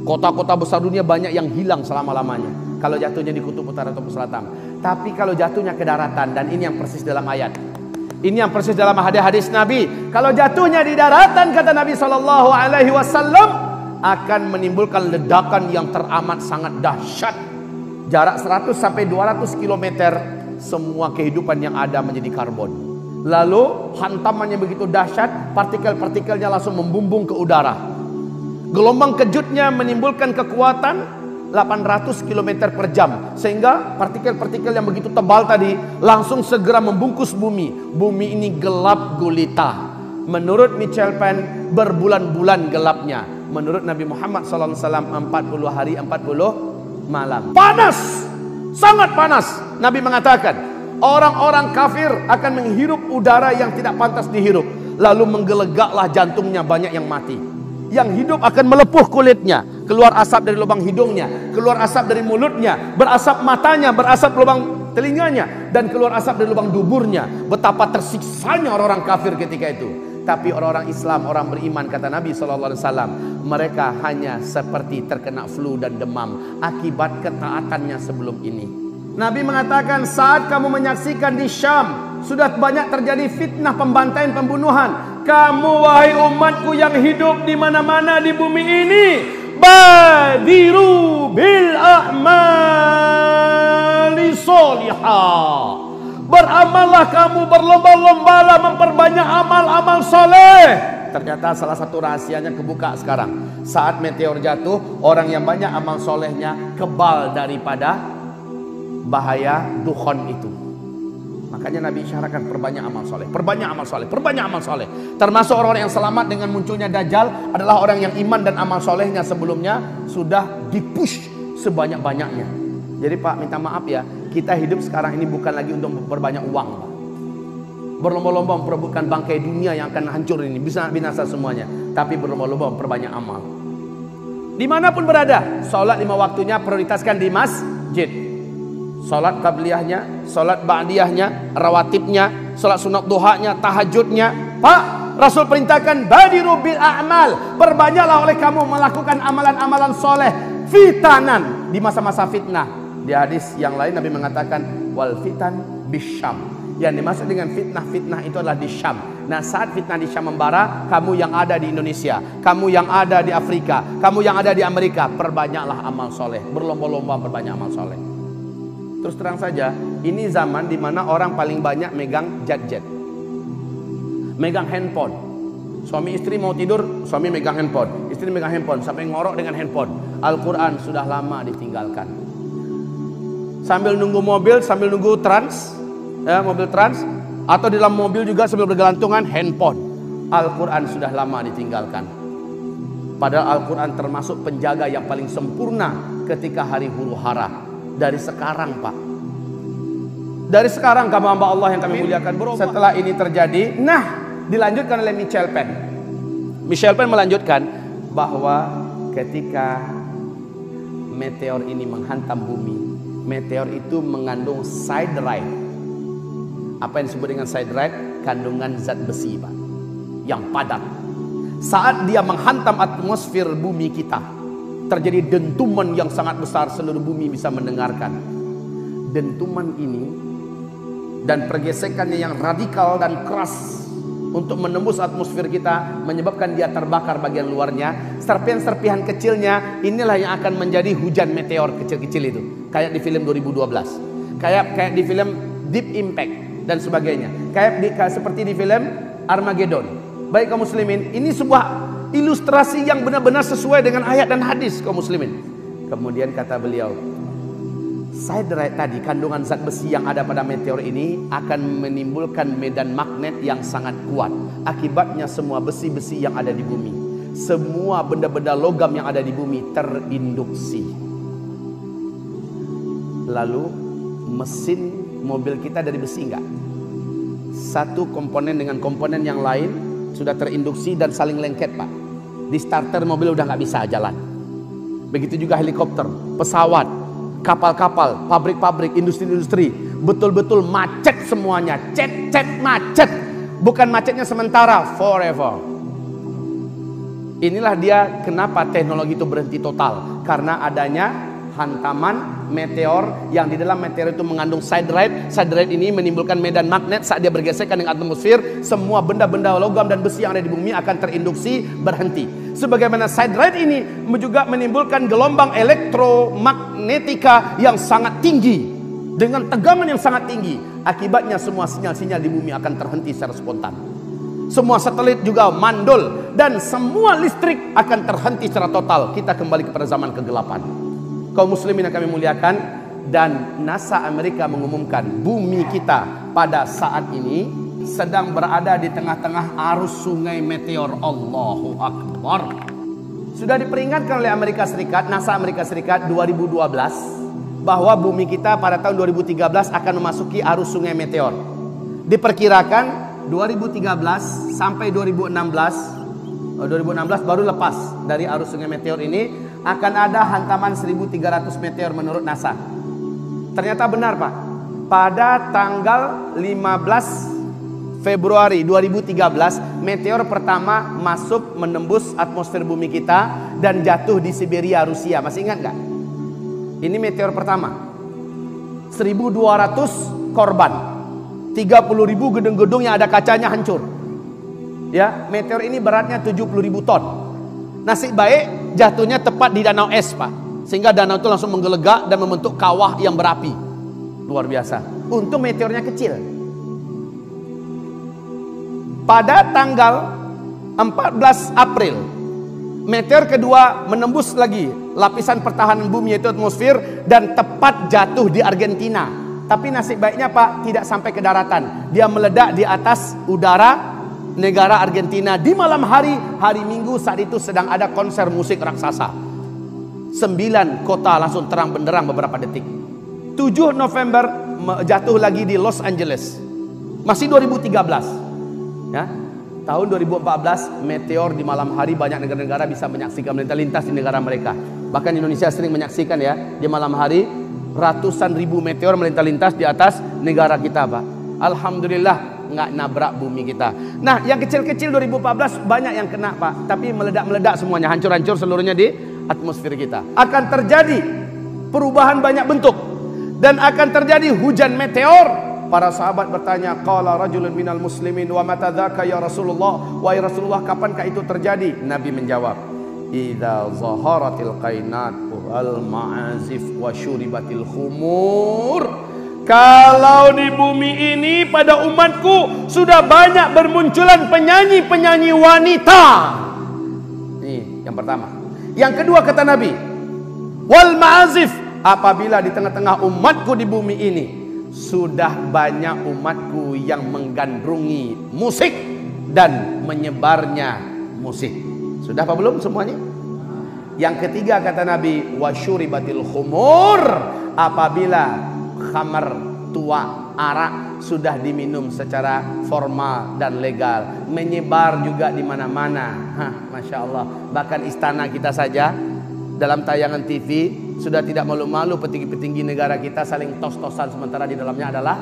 Kota-kota besar dunia banyak yang hilang selama-lamanya kalau jatuhnya di kutub utara atau selatan. Tapi kalau jatuhnya ke daratan, dan ini yang persis dalam ayat, ini yang persis dalam hadis Nabi, kalau jatuhnya di daratan, kata Nabi SAW, akan menimbulkan ledakan yang teramat sangat dahsyat. Jarak 100 sampai 200 km, semua kehidupan yang ada menjadi karbon. Lalu hantamannya begitu dahsyat, partikel-partikelnya langsung membumbung ke udara. Gelombang kejutnya menimbulkan kekuatan 800 km per jam, sehingga partikel-partikel yang begitu tebal tadi langsung segera membungkus bumi. Bumi ini gelap gulita. Menurut Michel Penn, berbulan-bulan gelapnya. Menurut Nabi Muhammad SAW, 40 hari 40 malam. Panas, sangat panas. Nabi mengatakan, orang-orang kafir akan menghirup udara yang tidak pantas dihirup, lalu menggelegaklah jantungnya, banyak yang mati. Yang hidup akan melepuh kulitnya, keluar asap dari lubang hidungnya, keluar asap dari mulutnya, berasap matanya, berasap lubang telinganya, dan keluar asap dari lubang duburnya. Betapa tersiksanya orang-orang kafir ketika itu. Tapi orang-orang Islam, orang beriman, kata Nabi SAW, mereka hanya seperti terkena flu dan demam akibat ketaatannya sebelum ini. Nabi mengatakan, saat kamu menyaksikan di Syam sudah banyak terjadi fitnah, pembantaian, pembunuhan, kamu wahai umatku yang hidup di mana-mana di bumi ini, badiru bil a'mali sholihah, beramallah kamu, berlomba-lombalah memperbanyak amal-amal soleh. Ternyata salah satu rahasianya kebuka sekarang. Saat meteor jatuh, orang yang banyak amal solehnya kebal daripada bahaya dukhon itu. Makanya Nabi isyaratkan perbanyak amal soleh, perbanyak amal soleh, perbanyak amal soleh. Termasuk orang-orang yang selamat dengan munculnya Dajjal adalah orang yang iman dan amal solehnya sebelumnya sudah dipush sebanyak-banyaknya. Jadi Pak, minta maaf ya, kita hidup sekarang ini bukan lagi untuk memperbanyak uang, Pak. Berlomba-lomba memperebutkan bangkai dunia yang akan hancur ini, bisa binasa semuanya. Tapi berlomba-lomba memperbanyak amal. Dimanapun berada, sholat 5 waktunya prioritaskan di masjid. Sholat qabliyahnya, sholat ba'diyahnya, rawatibnya, sholat sunat duhanya, tahajudnya. Pak, Rasul perintahkan badiru bil a'mal, perbanyaklah oleh kamu melakukan amalan-amalan soleh fitanan di masa-masa fitnah. Di hadis yang lain Nabi mengatakan wal fitan bisyam. Yang dimaksud dengan fitnah-fitnah itu adalah di Syam. Nah, saat fitnah di Syam membara, kamu yang ada di Indonesia, kamu yang ada di Afrika, kamu yang ada di Amerika, perbanyaklah amal soleh, berlomba-lomba perbanyak amal soleh. Terus terang saja, ini zaman dimana orang paling banyak megang jet-jet, megang handphone. Suami istri mau tidur, suami megang handphone, istri megang handphone, sampai ngorok dengan handphone. Al-Quran sudah lama ditinggalkan. Sambil nunggu mobil, sambil nunggu trans, ya, mobil trans, atau di dalam mobil juga sambil bergelantungan handphone. Al-Quran sudah lama ditinggalkan. Padahal Al-Quran termasuk penjaga yang paling sempurna ketika hari huru hara. Dari sekarang, Pak, dari sekarang kamu hamba Allah yang kami muliakan, bro. Setelah ini terjadi, nah, dilanjutkan oleh Michel Penn. Michel Penn melanjutkan bahwa ketika meteor ini menghantam bumi, meteor itu mengandung siderite. Apa yang disebut dengan siderite? Kandungan zat besi, Pak, yang padat. Saat dia menghantam atmosfer bumi kita, terjadi dentuman yang sangat besar, seluruh bumi bisa mendengarkan. Dentuman ini dan pergesekannya yang radikal dan keras untuk menembus atmosfer kita menyebabkan dia terbakar bagian luarnya. Serpihan-serpihan kecilnya inilah yang akan menjadi hujan meteor kecil-kecil itu. Kayak di film 2012, kayak di film Deep Impact dan sebagainya, kayak seperti di film Armageddon. Baik kaum muslimin, ini sebuah ilustrasi yang benar-benar sesuai dengan ayat dan hadis kaum muslimin. Kemudian kata beliau, siderite tadi, kandungan zat besi yang ada pada meteor ini akan menimbulkan medan magnet yang sangat kuat. Akibatnya semua besi-besi yang ada di bumi, semua benda-benda logam yang ada di bumi terinduksi. Lalu mesin mobil kita dari besi enggak? Satu komponen dengan komponen yang lain sudah terinduksi dan saling lengket, Pak. Di starter mobil udah nggak bisa jalan. Begitu juga helikopter, pesawat, kapal-kapal, pabrik-pabrik, industri-industri, betul-betul macet semuanya, macet. Bukan macetnya sementara, forever. Inilah dia kenapa teknologi itu berhenti total, karena adanya hantaman meteor yang di dalam meteor itu mengandung siderite. Siderite ini menimbulkan medan magnet. Saat dia bergesekan dengan atmosfer, semua benda-benda logam dan besi yang ada di bumi akan terinduksi berhenti. Sebagaimana siderite ini juga menimbulkan gelombang elektromagnetika yang sangat tinggi dengan tegangan yang sangat tinggi. Akibatnya semua sinyal-sinyal di bumi akan terhenti secara spontan. Semua satelit juga mandul dan semua listrik akan terhenti secara total. Kita kembali kepada zaman kegelapan. Kaum muslimin yang kami muliakan, dan NASA Amerika mengumumkan bumi kita pada saat ini sedang berada di tengah-tengah arus sungai meteor. Allahu Akbar. Sudah diperingatkan oleh Amerika Serikat, NASA Amerika Serikat 2012 bahwa bumi kita pada tahun 2013 akan memasuki arus sungai meteor. Diperkirakan 2013 sampai 2016 baru lepas dari arus sungai meteor ini, akan ada hantaman 1300 meteor menurut NASA. Ternyata benar Pak. Pada tanggal 15 Februari 2013 meteor pertama masuk menembus atmosfer bumi kita dan jatuh di Siberia, Rusia. Masih ingat nggak? Ini meteor pertama. 1200 korban. 30.000 gedung-gedung yang ada kacanya hancur. Ya, meteor ini beratnya 70.000 ton. Nasib baik jatuhnya tepat di danau es, Pak. Sehingga danau itu langsung menggelegak dan membentuk kawah yang berapi. Luar biasa. Untung meteornya kecil. Pada tanggal 14 April, meteor kedua menembus lagi lapisan pertahanan bumi yaitu atmosfer dan tepat jatuh di Argentina. Tapi nasib baiknya Pak, tidak sampai ke daratan. Dia meledak di atas udara negara Argentina di malam hari Minggu. Saat itu sedang ada konser musik raksasa. 9 kota langsung terang benderang beberapa detik. 7 November jatuh lagi di Los Angeles. Masih 2013. Ya. Tahun 2014 meteor di malam hari banyak negara-negara bisa menyaksikan melintas di negara mereka. Bahkan Indonesia sering menyaksikan ya di malam hari. Ratusan ribu meteor melintas di atas negara kita Pak. Alhamdulillah nggak nabrak bumi kita. Nah yang kecil-kecil 2014 banyak yang kena Pak. Tapi meledak-meledak semuanya, hancur-hancur seluruhnya di atmosfer kita. Akan terjadi perubahan banyak bentuk. Dan akan terjadi hujan meteor. Para sahabat bertanya, qala rajulun minal muslimin wa mata dzaka ya Rasulullah. Wahai Rasulullah, kapankah itu terjadi? Nabi menjawab, idza zaharatil qainat al-ma'azif wa syuribatil khumur. Kalau di bumi ini pada umatku sudah banyak bermunculan penyanyi-penyanyi wanita. Ini yang pertama. Yang kedua kata Nabi, wal ma'azif, apabila di tengah-tengah umatku di bumi ini sudah banyak umatku yang menggandrungi musik dan menyebarnya musik. Sudah apa belum semuanya? Yang ketiga kata Nabi, wasyuribatil khumur, apabila khamar tua, arak sudah diminum secara formal dan legal, menyebar juga di mana-mana. Masya Allah. Bahkan istana kita saja dalam tayangan TV sudah tidak malu-malu petinggi-petinggi negara kita saling tos-tosan sementara di dalamnya adalah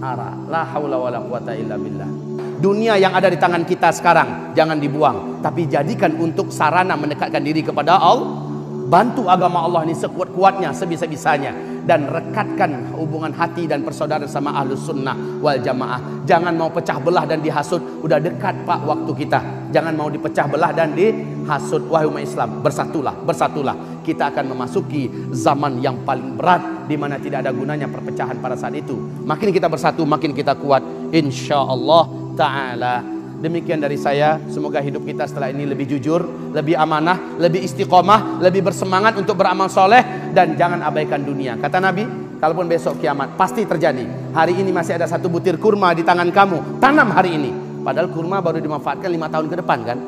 arak. La haula wala quwata illa billah. Dunia yang ada di tangan kita sekarang jangan dibuang, tapi jadikan untuk sarana mendekatkan diri kepada Allah. Bantu agama Allah ini sekuat-kuatnya, sebisa-bisanya, dan rekatkan hubungan hati dan persaudaraan sama Ahlus Sunnah wal Jamaah. Jangan mau pecah belah dan dihasut. Udah dekat Pak waktu kita. Jangan mau dipecah belah dan dihasut. Wahai umat Islam, bersatulah, bersatulah. Kita akan memasuki zaman yang paling berat di mana tidak ada gunanya perpecahan pada saat itu. Makin kita bersatu, makin kita kuat, insyaallah ta'ala. Demikian dari saya. Semoga hidup kita setelah ini lebih jujur, lebih amanah, lebih istiqomah, lebih bersemangat untuk beramal soleh, dan jangan abaikan dunia. Kata Nabi, kalaupun besok kiamat pasti terjadi. Hari ini masih ada satu butir kurma di tangan kamu, tanam hari ini. Padahal kurma baru dimanfaatkan 5 tahun ke depan kan.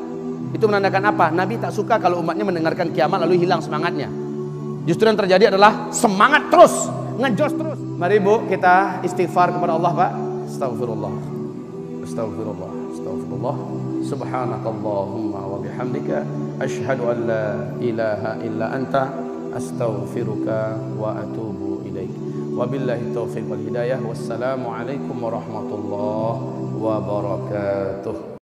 Itu menandakan apa? Nabi tak suka kalau umatnya mendengarkan kiamat lalu hilang semangatnya. Justru yang terjadi adalah semangat terus, ngejos terus. Mari Bu, kita istighfar kepada Allah Pak. Astagfirullah, astagfirullah, astagfirullah. Subhanakallahumma wa bihamdika asyhadu an la ilaha illa anta astaghfiruka wa atubu ilaik. Wabillahi taufiq wal hidayah. Wassalamu alaikum warahmatullahi wabarakatuh.